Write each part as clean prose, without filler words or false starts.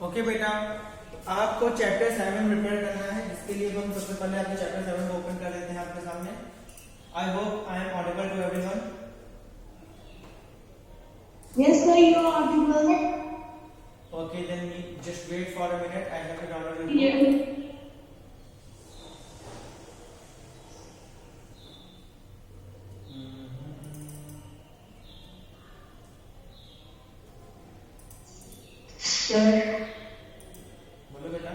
Okay बेटा, आपको chapter 7 prepare करना है। इसके लिए हम सबसे पहले आपके चैप्टर 7 को ओपन कर देते हैं आपके सामने। I hope I am audible to everyone. Yes, sir, you are audible. Okay, then just wait for a minute. I have to download your book. Yeah. Sir. बोलो बेटा।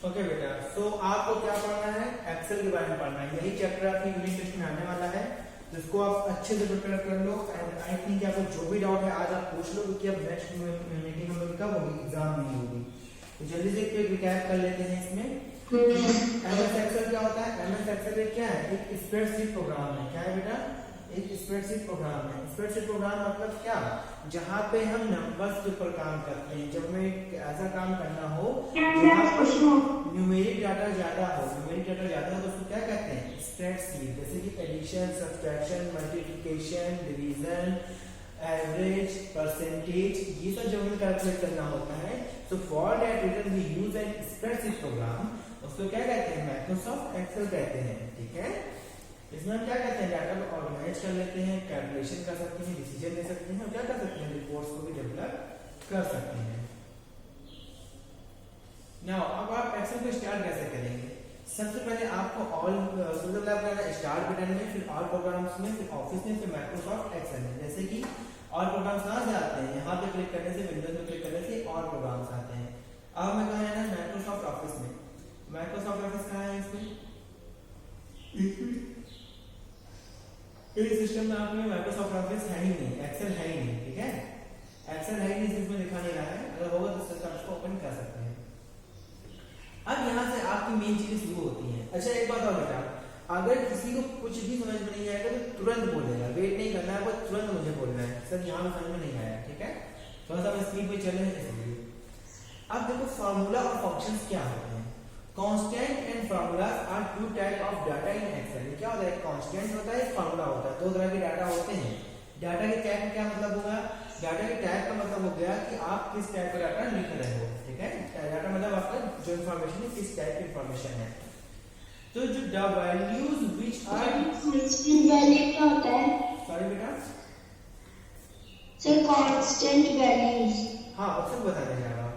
ओके बेटा, सो आपको क्या पढ़ना है? एक्सेल के बारे में पढ़ना है। यही चैप्टर आपकी यूनिट टेस्ट में आने वाला है, जिसको आप अच्छे से प्रिपेयर कर लो। एंड आई थिंक आपको जो भी डाउट है आज आप पूछ लो, क्योंकि अब नेक्स्ट मीटिंग हम लोग कब होगी? एग्जाम नहीं होगी। तो जल्दी से एक रिकैप कर लेते हैं इसमें। एमएस एक्सेल क्या होता है? एमएस एक्सेल क्या है? एक स्प्रेडशीट प्रोग्राम है। क्या है बेटा? एक स्प्रेडशीट प्रोग्राम है। स्प्रेडशीट प्रोग्राम मतलब क्या? जहाँ पे हम नंबर्स के ऊपर काम करते हैं। जब हमें ऐसा काम करना हो न्यूमेरिक डाटा ज्यादा हो, न्यूमेरिक डाटा ज्यादा हो तो उसको क्या कहते हैं? स्प्रेडशीट। जैसे कि addition, subtraction, multiplication, division, average, percentage, ये सब जब हमें कैलकुलेट करना होता है, तो for that reason we use an spreadsheet program. उसको क्या कहते हैं? माइक्रोसॉफ्ट एक्सेल कहते हैं। ठीक है, इसमें हम क्या कहते हैं? डाटा को ऑर्गेनाइज कर लेते हैं, कैलकुलेशन कर सकते हैं, डिसीजन ले सकते हैं और क्या कर सकते हैं? रिपोर्ट्स को भी डेवलप कर सकते हैं। नाउ अब आप एक्सेल को स्टार्ट कैसे करेंगे? सबसे पहले आपको ऑल स्टार्ट बटन में, फिर ऑल प्रोग्राम्स में, फिर ऑफिस में, फिर माइक्रोसॉफ्ट एक्सेल में। जैसे कि ऑल प्रोग्राम्स कहाँ से आते हैं? यहाँ पे क्लिक करने से, विंडोज में क्लिक करने से ऑल प्रोग्राम्स आते हैं। अब हमें कहाँ है ना? माइक्रोसॉफ्ट ऑफिस में। माइक्रोसॉफ्ट ऑफिस कहाँ है? इसमें इस सिस्टम में आपने माइक्रोसॉफ्ट ऑफिस है ही नहीं, एक्सेल है ही नहीं। ठीक है, एक्सेल है ही नहीं, इसमें दिखा नहीं रहा है। अगर होगा तो सिस्टम को ओपन कर सकते हैं। अब यहाँ से आपकी मेन चीजें शुरू होती हैं। अच्छा एक बात और बेटा, अगर किसी को कुछ भी समझ में नहीं आएगा तो तुरंत बोलेगा, वेट नहीं करना है, बस तुरंत मुझे बोलना है सर यहाँ समझ में नहीं आया। ठीक है, थोड़ा सा स्पीड पे चले इसलिए। अब देखो फार्मूला और फंक्शंस क्या होते हैं। Constant and formulas are two type of data in Excel. क्या होता है? कांस्टेंट होता है, फार्मूला होता है। दो तरह के डाटा होते हैं। डाटा के टाइप का क्या मतलब होगा? डाटा के टाइप का मतलब हो गया कि आप किस टाइप का डाटा लिख रहे हो। ठीक है, डाटा मतलब आपका जो इंफॉर्मेशन है किस टाइप की इंफॉर्मेशन है। तो जो the values which are value क्या होता है? सॉरी बेटा सर कांस्टेंट वैल्यूज। हाँ, आपसे बताने जा रहा हूँ।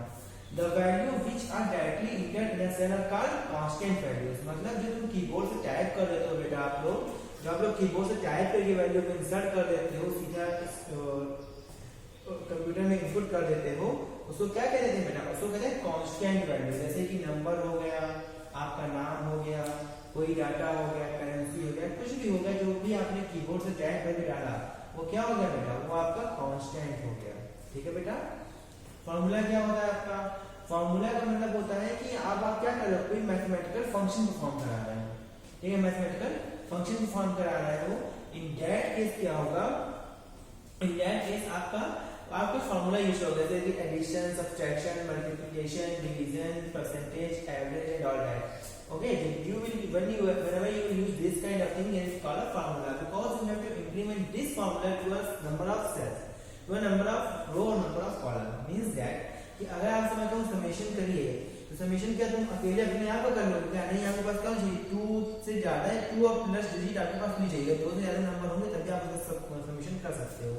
The value which are directly entered in a cell are called constant values। मतलब जो तुम कीबोर्ड से टाइप कर देते हो बेटा, आप लोग जब आप लोग कीबोर्ड से टाइप करके वैल्यू को इंसर्ट कर देते हो, सीधा कंप्यूटर में इनपुट कर देते हो, उसको क्या कहते हैं बेटा? उसको कहते हैं कांस्टेंट वैल्यू। जैसे कि नंबर हो गया, आपका नाम हो गया, कोई डाटा हो गया, करेंसी हो गया, कुछ भी हो गया, जो भी आपने कीबोर्ड से टाइप करके डाला वो क्या हो गया बेटा? वो आपका कांस्टेंट हो गया। ठीक है बेटा, फॉर्मूला क्या होता है आपका? फॉर्मूला का मतलब होता है कि आप क्या कर रहे हो? कोई मैथमेटिकल फंक्शन परफॉर्म करा रहे हो। ठीक है, मैथमेटिकल फंक्शन परफॉर्म करा रहे हो। इन दैट केस क्या होगा? इन दैट केस आपका फॉर्मूला यूज होगा, जैसे कि addition, subtraction, multiplication, division, percentage, average and all that. Okay, you will whenever you will use this kind of thing, it is called a formula, because you have to implement this formula to a number of cells, to a number of row or number of column. Means that कि अगर आप समय को summation करिए तो summation क्या तुम अकेले अपने आप कर लोगे क्या? नहीं, आपके पास क्या चाहिए? 2 से ज्यादा है, 2 और प्लस डिजिट आपके पास नहीं चाहिए। 2 से ज्यादा नंबर होंगे तभी आप समेशन कर सकते हो।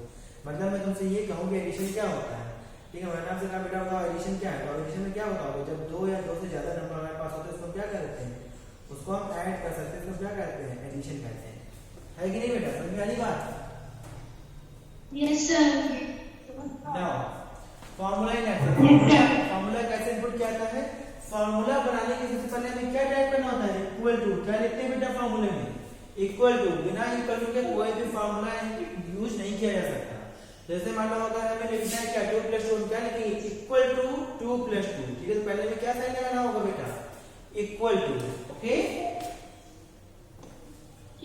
मतलब मैं तुमसे ये कहूँ कि एडिशन क्या होता है। ठीक है, मैंने आपसे कहा बेटा बताओ एडिशन क्या है। तो एडिशन में क्या बताओगे? जब 2 या 2 से ज्यादा नंबर हमारे पास होते हैं उसको क्या करते हैं? उसको हम ऐड कर सकते हैं, उसको क्या कहते हैं? एडिशन कहते हैं। है कि नहीं बेटा? समझ में आई बात? Yes sir. Now formula in Excel. Formula कैसे इनपुट किया जाता है? फार्मूला बनाने के सबसे पहले हमें क्या टाइप करना होता है? Equal to. क्या लिखते हैं बेटा फार्मूले में? Equal to. बिना इक्वल टू के कोई भी फार्मूला यूज नहीं किया जा सकता। जैसे मान लो अगर हमें लिखना है क्या 2 + 2 क्या लिखेंगे इक्वल टू 2 + 2, ठीक है। तो पहले में क्या साइन लगाना होगा बेटा equal to, okay.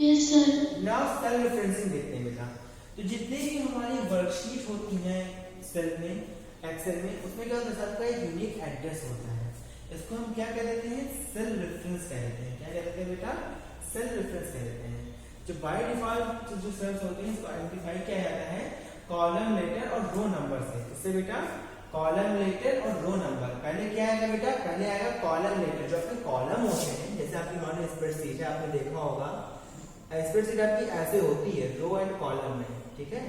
Yes sir. Now cell referencing देखते हैं बेटा। तो जितने भी हमारी वर्कशीट होती हैं सेल में एक्सेल में, उसमें क्या होता है सबका एक यूनिक एड्रेस होता है। इसको हम क्या कह देते हैं सेल रेफरेंस कह देते हैं। क्या कह देते हैं बेटा सेल रेफरेंस कह देते हैं। जो बाय डिफॉल्ट जो सेल्स होते हैं इसको आइडेंटिफाई किया जाता है कॉलम लेटर और रो नंबर से। इससे बेटा कॉलम लेटर और रो नंबर। पहले क्या आएगा बेटा पहले आएगा कॉलम लेटर। जो आपके कॉलम होते हैं जैसे आपकी मान स्प्रेडशीट है आपने देखा होगा स्प्रेडशीट आपकी ऐसे होती है रो एंड कॉलम में, ठीक है।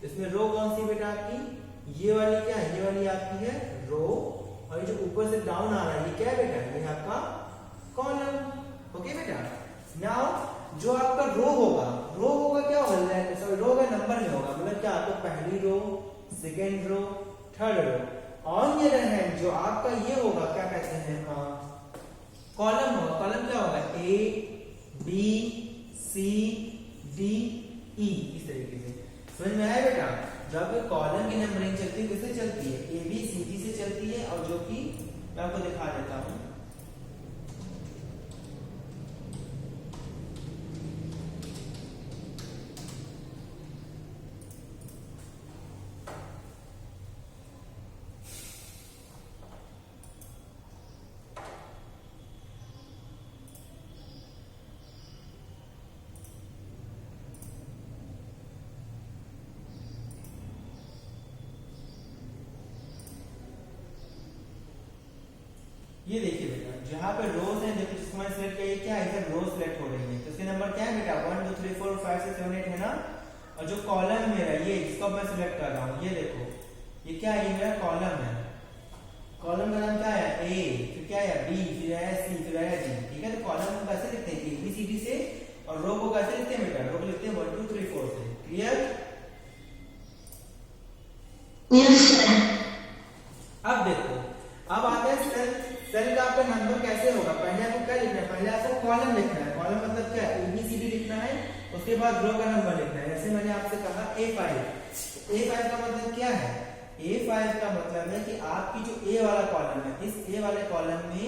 इसमें रो कौन सी बेटा आपकी ये वाली क्या है ये वाली आपकी है रो और ये जो ऊपर से डाउन आ रहा है ये क्या है बेटा ये आपका कॉलम, ओके बेटा। नाउ जो आपका रो होगा क्या होगा सॉरी रो का नंबर में होगा मतलब क्या आपको पहली row second row third row. On the other hand जो आपका ये होगा क्या कहते हैं कॉलम होगा। कॉलम क्या होगा A B C D E इस तरीके से। समझ में आया बेटा। जो आपके कॉलम की नंबरिंग चलती है किससे चलती है ए बी सी डी से चलती है और जो कि मैं आपको दिखा देता हूं ये देखिए बेटा जहां पे रोज है देखो जिसको मैंने सिलेक्ट किया क्या है इधर रोज सिलेक्ट हो रही है तो इसके नंबर क्या है बेटा 1 2 3 4 5 6 7 8 है ना। और जो कॉलम मेरा ये जिसको मैं सिलेक्ट कर रहा हूँ ये देखो ये क्या है ये मेरा कॉलम है। कॉलम का नाम क्या है ए फिर क्या है बी फिर है सी फिर है डी, ठीक है। तो कॉलम को कैसे लिखते हैं ए बी सी डी से और रो को कैसे लिखते हैं बेटा रो को लिखते हैं 1 2 3 4 से। क्लियर। Yes sir. अब देखो अब आता है सेल का आपका नंबर कैसे होगा। पहले आपको क्या लिखना है पहले आपको कॉलम लिखना है। कॉलम मतलब क्या है एबीसीडी लिखना है उसके बाद रो का नंबर लिखना है। जैसे मैंने आपसे कहा A5 A5 का मतलब क्या है A5 का मतलब है कि आपकी जो ए वाला कॉलम है इस ए वाले कॉलम में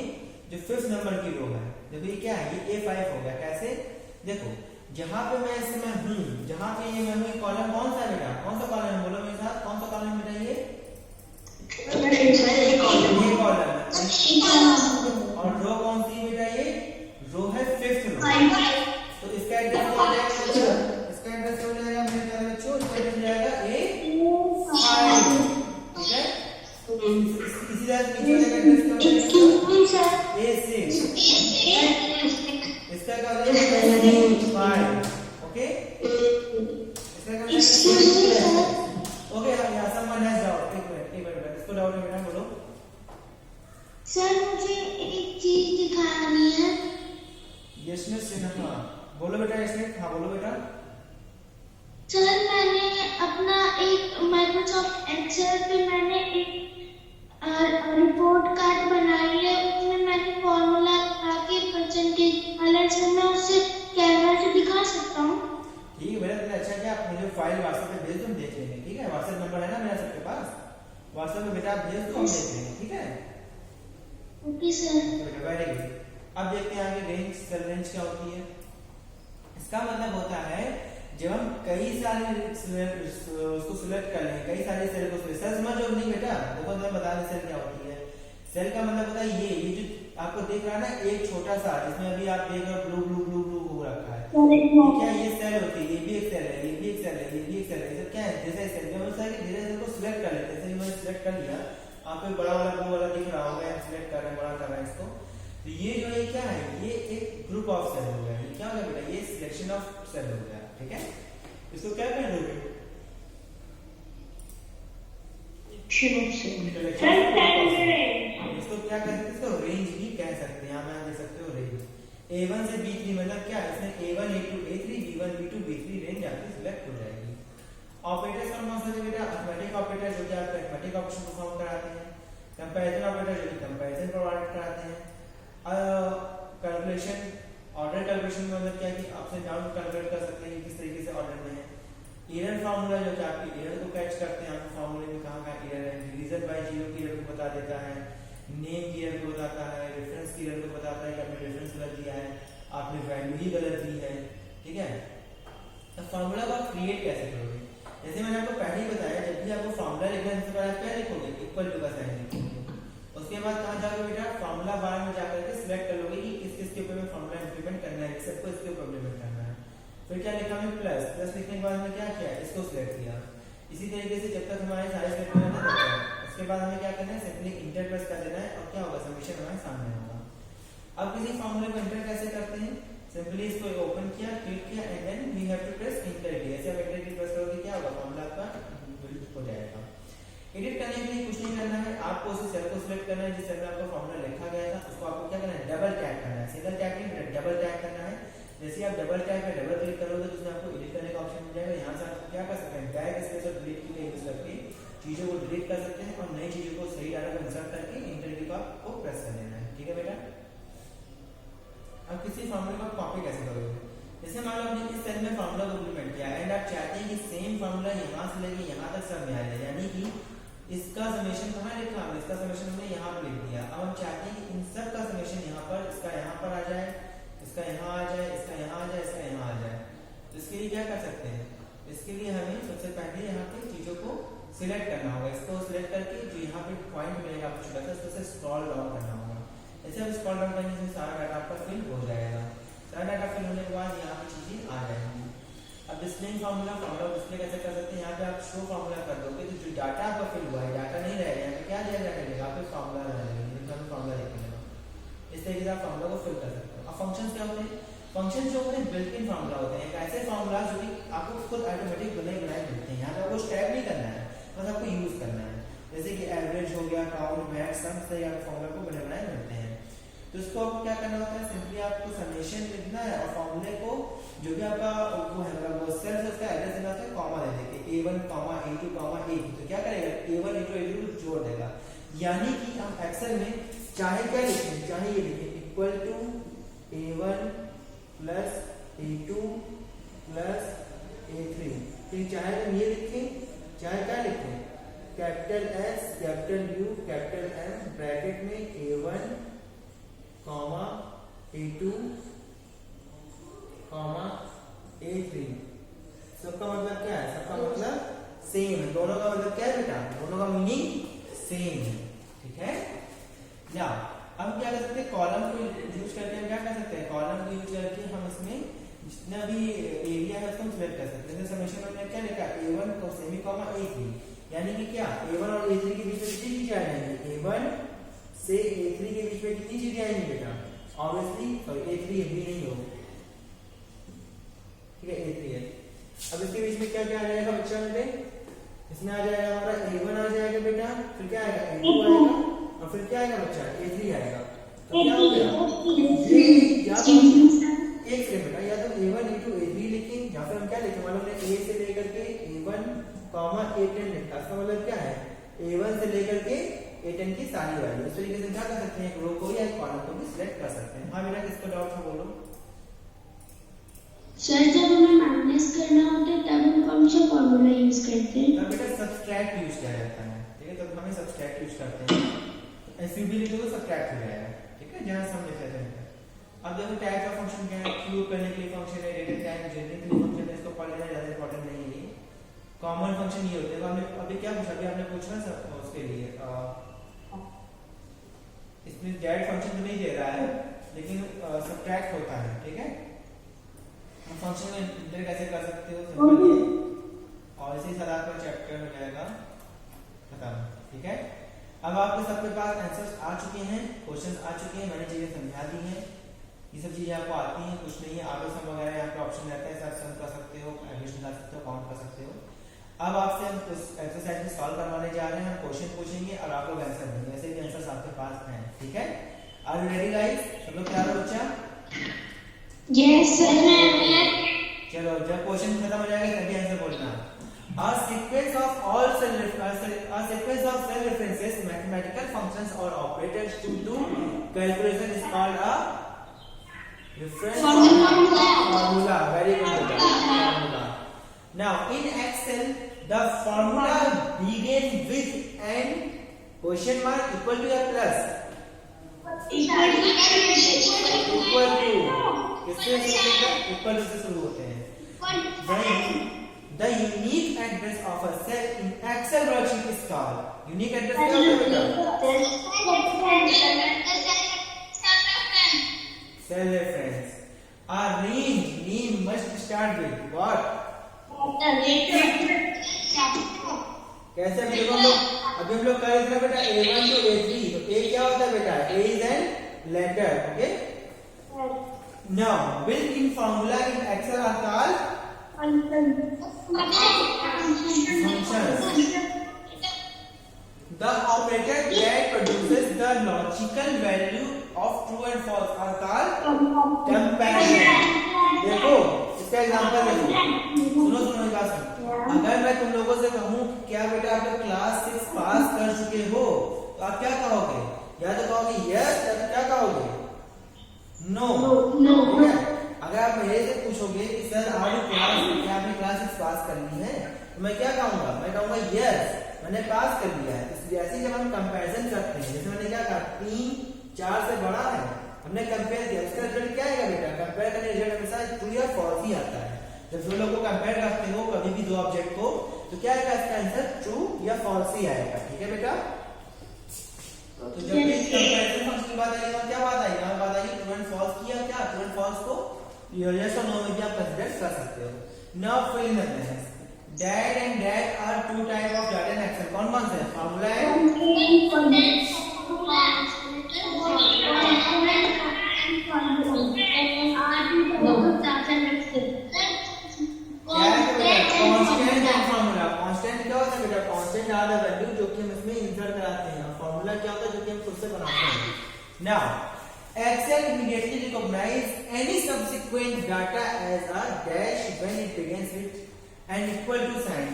जो 5th नंबर की रो है देखो ये क्या है ये A5 हो गया। कैसे देखो जहां पे मैं इस समय हूं जहां पे ये मैं हूं कॉलम कौन सा है बेटा कौन सा कॉलम है बोलो मेरे साथ कौन सा कॉलम बेटा ये कॉलम और रो कौन सी बेटा ये रो है 5th रो। तो इसका एड्रेस क्या हो जाएगा इसका एड्रेस हो जाएगा मेरे प्यारे बच्चों इसका एड्रेस जाएगा A5, ठीक है। इसी तरह नीचे वाले एड्रेस क्या हो जाएगा A6 इसका क्या हो जाएगा A5, ओके। इसका क्या हो जाएगा ओके। यहां समवन हैज डाउट एक मिनट इसको डाउट है बेटा बोलो। सर मुझे एक चीज दिखानी है। यशनेश सिन्हा बोलो बेटा यशनेश हाँ बोलो बेटा। सर मैंने अपना एक माइक्रोसॉफ्ट एक्सेल पे मैंने एक रिपोर्ट कार्ड बनाई है उसमें मैंने फॉर्मूला लगा के परसेंटेज वाला से मैं उसे कैमरा से दिखा सकता हूँ। ठीक है बेटा तुमने अच्छा किया आप मुझे फाइल व्हाट्सएप पे भेज दो हम देख लेंगे, ठीक है। व्हाट्सएप नंबर है ना मेरा सबके पास व्हाट्सएप पे बेटा आप भेज दो हम देख लेंगे, ठीक है। Okay sir. बेटा वेरी गुड। अब देखते हैं आगे रेंज सेल रेंज क्या होती है। इसका मतलब होता है जब हम कई सारे उसको सिलेक्ट कर लें कई सारे सेल को सेल समझो नहीं बेटा देखो मैं बता दें सेल क्या होती है। सेल का मतलब होता है ये जो आपको दिख रहा है ना एक छोटा सा जिसमें अभी आप देख रहे हो ब्लू ब्लू ब्लू ब्लू हो रखा है क्या ये सेल होती है ये भी एक सेल है ये भी एक सेल है ये भी एक सेल है। क्या है जैसे सेल में होता है कि धीरे धीरे को सिलेक्ट कर लेते हैं। जैसे मैंने सिलेक्ट कर लिया आपको बड़ा वाला ब्लू वाला दिख रहा होगा सिलेक्ट कर रहे हैं बड़ा कर रहे हैं इसको। तो ये जो है क्या है ये एक ग्रुप ऑफ सेल हो गया। ये क्या हो गया बेटा ये सिलेक्शन ऑफ सेल हो गया, ठीक है। इसको क्या कह दोगे इसको क्या कहते हैं इसको रेंज भी कह सकते हैं। आप दे सकते हो रेंज A1 से B3 मतलब क्या इसमें A1 A2 A3 B1 B2 B3 range आपकी सिलेक्ट हो जाएगी। ऑपरेटर्स कौन कौन से बेटा अरिथमेटिक ऑपरेटर जो कि आप अरिथमेटिक ऑपरेशन परफॉर्म कराते हैं। कंपैरिजन ऑपरेटर जो कि कंपैरिजन प्रोवाइड कराते हैं। कैलकुलेशन ऑर्डर कैलकुलेशन मतलब क्या कि आपसे डाउन कैलकुलेट कर सकते हैं किस तरीके से ऑर्डर में है। एरर फार्मूला जो कि आपके एरर को कैच करते हैं, आपको फार्मूले में कहाँ एरर है, डिवीजन बाय जीरो की एरर को बता देता है, नेम की एरर को बताता है, रेफरेंस की एरर को बताता है कि आपने रेफरेंस गलत दिया है, आपने वैल्यू ही गलत दी है, ठीक है। अब फार्मूला को आप क्रिएट कैसे करोगे? जैसे मैंने आपको पहले ही बताया, जब भी आपको फार्मूला लिखना है सबसे पहले क्या लिखोगे, इक्वल टू का साइन लिखोगे। उसके बाद कहाँ जाओगे बेटा, फार्मूला बार में जाकर के सिलेक्ट कर लोगे कि किस किस के ऊपर में फार्मूला इंप्लीमेंट करना है, सबको इसके ऊपर इंप्लीमेंट करना है। फिर क्या लिखा हमने प्लस, प्लस लिखने के बाद हमने क्या किया, इसको सिलेक्ट किया। इसी तरीके से जब तक हमारे सारे स्टेटमेंट नहीं रहते हैं, उसके बाद हमें क्या करना है, सिंपली इंटर प्रेस कर देना है और क्या होगा, समीशन हमारे सामने होगा। अब किसी फार्मूले को इंटर कैसे करते हैं, सिंपली इसको ओपन किया, क्लिक किया and then we have to press enter key. ऐसे आप इंटर की प्रेस करोगे क्या होगा, फार्मूला आपका बिल्ड हो जाएगा। एडिट करने के लिए कुछ नहीं करना है, आपको उस सेल को सिलेक्ट करना है जिस सेल में आपका फार्मूला लिखा गया था, उसको आपको क्या करना है, डबल टैप करना है, सिंगल टैप नहीं डबल टैप करना है। जैसे आप डबल टैप या डबल क्लिक करोगे तो उसमें आपको एडिट करने का ऑप्शन मिल जाएगा। यहाँ से आप क्या कर सकते हैं, बैक स्पेस और डिलीट की यूज करके चीजों को डिलीट कर सकते हैं और नई चीजों को सही डाटा में इंसर्ट करके इंटर की को आपको प्रेस कर देना है, ठीक है बेटा। अब किसी फार्मूले को कॉपी कैसे करोगे, जैसे मान लो आपने इस सेल में फार्मूला को इंप्लीमेंट किया एंड आप चाहते हैं कि सेम फार्मूला यहाँ से लेके यहाँ तक सब में आ जाए, यानी कि इसका समेशन कहाँ लिखा हमने, इसका समेशन हमने यहाँ पर लिख दिया। अब हम चाहते हैं कि इन सब का समेशन यहाँ पर, इसका यहाँ पर आ जाए, इसका यहाँ आ जाए, इसका यहाँ आ जाए, इसका यहाँ आ जाए। तो इसके लिए क्या कर सकते हैं, इसके लिए हमें सबसे पहले यहाँ पे चीजों को सिलेक्ट करना होगा। इसको सिलेक्ट करके जो यहाँ पे पॉइंट मिलेगा आपको छोटा सा, उसको स्क्रॉल डाउन करना होगा। ऐसे हम स्क्रॉल डाउन करने से सारा डाटा आपका फिल हो जाएगा। सारा डाटा फिल होने के बाद यहाँ पे चीजें आ जाएंगी। अब डिस्प्ले फार्मूला डिस्प्ले कैसे कर सकते हैं, यहाँ पे आप शो फार्मूला कर दोगे तो जो डाटा आपका फिल हुआ है, डाटा नहीं रहेगा, यहाँ पे क्या दिया जाएगा, आप फार्मूला रहेगा, फार्मूला लिखेगा। इस तरीके से आप फार्मूला को फिल कर सकते हो। अब फंक्शंस क्या होते हैं, फंक्शन जो होते हैं बिल्ट इन फार्मूला होते हैं, ऐसे फार्मूला जो कि आपको खुद ऑटोमेटिक बनाए मिलते हैं, यहाँ पे आपको टाइप नहीं करना है, बस आपको यूज करना है। जैसे कि एवरेज हो गया, काउंट, मैक्स, सम, से आप फार्मूला को बनाए मिलते हैं। तो इसको आपको क्या करना होता है, सिंपली आपको समेशन लिखना है और फार्मूले को जो भी आपका वो है मतलब वो सेल से उसका एड्रेस देना होता है, कॉमा दे देके a1, a2, a3, तो क्या करेगा, a1, a2, a3 जोड़ देगा। यानी कि हम एक्सेल में चाहे क्या लिखें, चाहे ये लिखें equal to a1 plus a2 plus a3, फिर चाहे हम ये लिखें, चाहे क्या लिखें, capital S, capital U, capital M, bracket में a1, a2, a3। सबका मतलब क्या है, सबका मतलब सेम है, दोनों का मतलब क्या है बेटा, दोनों का मीनिंग सेम है, ठीक है ना। अब क्या कर सकते हैं, कॉलम को यूज करके हम क्या कर सकते हैं, कॉलम को यूज करके हम इसमें जितना भी एरिया है उसको सिलेक्ट कर सकते हैं। जैसे समेशन में क्या लिखा, a1 को सेमी कॉमा a3, यानी कि क्या a1 और a3 के बीच में कितनी चीजें आ जाएंगी, a1 से a3 के बीच में कितनी चीजें आएंगी बेटा, ऑब्वियसली सॉरी a3 भी नहीं होगा, ठीक है a3 है। अब इसके बीच में क्या क्या आ जाएगा बच्चा मेरे, इसमें आ जाएगा हमारा a1 आ जाएगा बेटा, फिर क्या आएगा a2 आएगा और फिर क्या आएगा बच्चा a3 आएगा। तो क्या हो गया, या तो एक सेकंड बेटा, या तो a1 a2 a3 लिखें या फिर हम क्या लिखें, मतलब हमने a से लेकर के a1 a10 लिखा, इसका मतलब क्या है a1 से लेकर के a10 की सारी वैल्यू। इस तरीके से क्या कर सकते हैं, एक रो को या एक कॉलम को भी सिलेक्ट कर सकते हैं। हाँ बेटा किसको डाउट है बोलो। सर जब हमें माइनस करना होता है तब हम कौन सा फॉर्मूला यूज करते हैं, तब बेटा सब्सट्रैक्ट यूज किया जाता है, ठीक है, तब हमें सब्सट्रैक्ट यूज करते हैं। एसयूबी लिखो तो सब्सट्रैक्ट हो जाएगा, ठीक है, जहां से हम लिख रहे थे। अब देखो टाइप का फंक्शन क्या है, क्यूब करने के लिए फंक्शन है, डेटा टाइप जनरेट के लिए फंक्शन है, इसको पढ़ लेना ज्यादा इंपॉर्टेंट नहीं है। कॉमन फंक्शन ये होते हैं। हमने अभी क्या पूछा, अभी आपने पूछा सब उसके लिए इसमें जेड फंक्शन तो नहीं दे रहा है लेकिन सब्ट्रैक्ट होता है, ठीक है। हम फंक्शन में इंटर कैसे कर सकते हो, सिंपल ये, और इसी तरह का चैप्टर हो जाएगा खत्म, ठीक है। अब आपके सबके पास आंसर्स आ चुके हैं, क्वेश्चंस आ चुके हैं, मैंने चीजें समझा दी हैं, ये सब चीजें आपको आती हैं, कुछ नहीं है। आगे सम वगैरह यहाँ पे ऑप्शन रहता है, सम कर सकते हो, एडिशन कर सकते हो, काउंट कर सकते हो। अब आपसे हम एक्सरसाइज में सॉल्व करवाने जा रहे हैं, हम क्वेश्चन पूछेंगे और आप लोग आंसर देंगे, वैसे भी आंसर्स आपके पास हैं, ठीक है। आर यू रेडी गाइस, सब लोग तैयार हो बच्चा? Yes sir. चलो जब क्वेश्चन खत्म हो जाएगा तभी आंसर बोलना। A sequence of cell references, mathematical functions or operators to do calculation is called a reference formula. Very good formula. Now in Excel, the formula begin with an question mark equal to या plus equal to equal to किससे equal to से शुरू होते हैं. The unique address of a cell in Excel worksheet is called. Unique address क्या होता है बेटा? Cell reference. A range name must start with what? कैसे अभी देखो हम लोग कर रहे थे बेटा A1 to A3. तो A क्या होता है बेटा? A is an letter. Okay. Now built-in formula in Excel are called functions. The operator that produces the logical value of true and false are called comparison. देखो इसका example देखो. सुनो मेरी बात सुनो. अगर मैं तुम लोगों से कहूँ क्या बेटा आप लोग क्लास 6 पास कर चुके हो तो आप क्या कहोगे? या तो कहोगे यस या तो क्या कहोगे? नो. अगर आप मेरे से पूछोगे कि सर क्या आपने क्लास 6 पास करनी है तो मैं क्या कहूंगा? मैं कहूंगा यस मैंने पास कर लिया है. जैसे जब हम कंपैरिजन करते हैं जैसे मैंने क्या कहा 3 4 से बड़ा है हमने कंपेयर किया उसका रिजल्ट क्या आएगा बेटा? कंपेयर करने रिजल्ट हमेशा ट्रू या फॉल्स ही आता है. जब दो लोगों को कंपेयर करते हो कभी भी दो ऑब्जेक्ट को तो क्या आएगा इसका आंसर ट्रू या फॉल्स ही आएगा. ठीक है बेटा. तो जब भी कंपैरिजन फंक्शन की बात आएगी तो क्या बात आएगी? हमारी बात आएगी ट्रू एंड फॉल्स की. क्या ट्रू एंड फॉल्स को यस और नो में भी आप कंसीडर कर सकते हो. Now fill in the blanks. Dad and dad are two type of data in Excel. कौन से हैं? फॉर्मूला है कांस्टेंट एंड फॉर्मूला. कांस्टेंट क्या होता है बेटा? कांस्टेंट आर द वैल्यू जो कि हम इसमें इंसर्ट कराते हैं. फॉर्मूला क्या होता है? जो कि हम खुद से बनाते हैं. Now Excel immediately recognize any subsequent data as a dash when it begins with an equal to sign.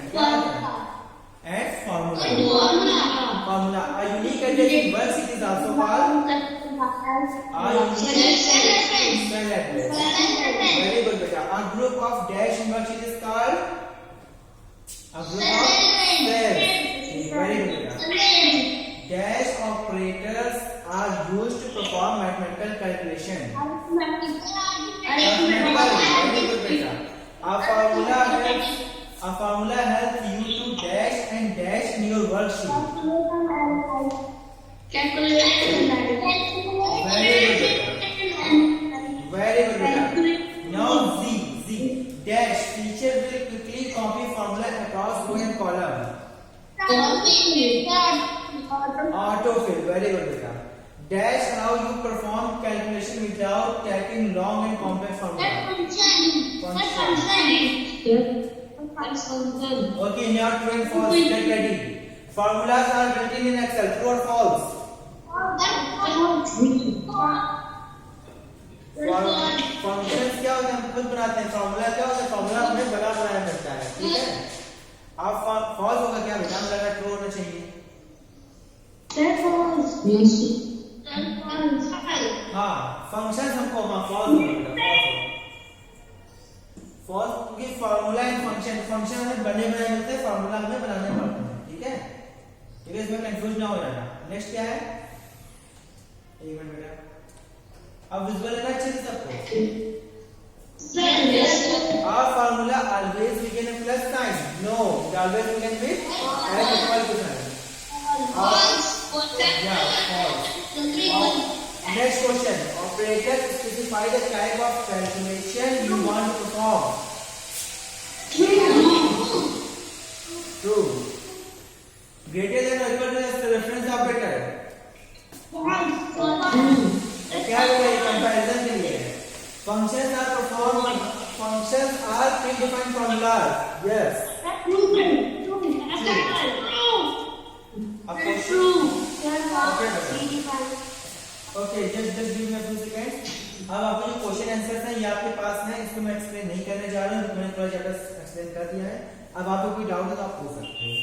And formula. A unique address in worksheet is also called a unique cell address. Very good beta. A group of dash in worksheet is called a group of cells. Very good beta. Dash operators are used to perform mathematical calculation. Very good beta. A formula helps you to dash and dash in your worksheet. Very good beta. Now Z dash teacher will quickly copy formula across row and column. Autofill. Very good beta. Dash allow you perform calculation without typing long and complex formula. Okay, now true and false. Get ready. Formulas are written in Excel. True or false? Functions क्या होते हैं? हम खुद बनाते हैं. Formula क्या होता है? फॉर्मूला हमें बड़ा बनाया मिलता है. ठीक है. अब फॉल्स होगा क्या बेटा? हमें लगा ट्रू होना चाहिए. हाँ फंक्शन हमको फॉल्स होगा. फॉल्स क्योंकि फॉर्मूला एंड फंक्शन हमें बने बनाए मिलते हैं. फॉर्मूला हमें बनाने पड़ते हैं. ठीक है. ठीक है. इसमें कंफ्यूज ना हो जाना. नेक्स्ट क्या है? एक मिनट बेटा. अब विजुअल है अच्छे से सबको. Our formula always begin with plus sign. No, it always begin with an equal to sign. False. Yeah, false. Next question. Operator specify the type of calculation you want to perform. True. Greater than or equal to the reference operator. क्या है comparison के लिए? Functions are predefined formulas. Yes. Okay, just give me a few seconds. अब आपको जो question answers हैं ये आपके पास हैं. इसको मैं एक्सप्लेन नहीं करने जा रहा हूँ. मैंने थोड़ा ज्यादा एक्सप्लेन कर दिया है. अब आपको कोई डाउट है तो आप पूछ सकते हो.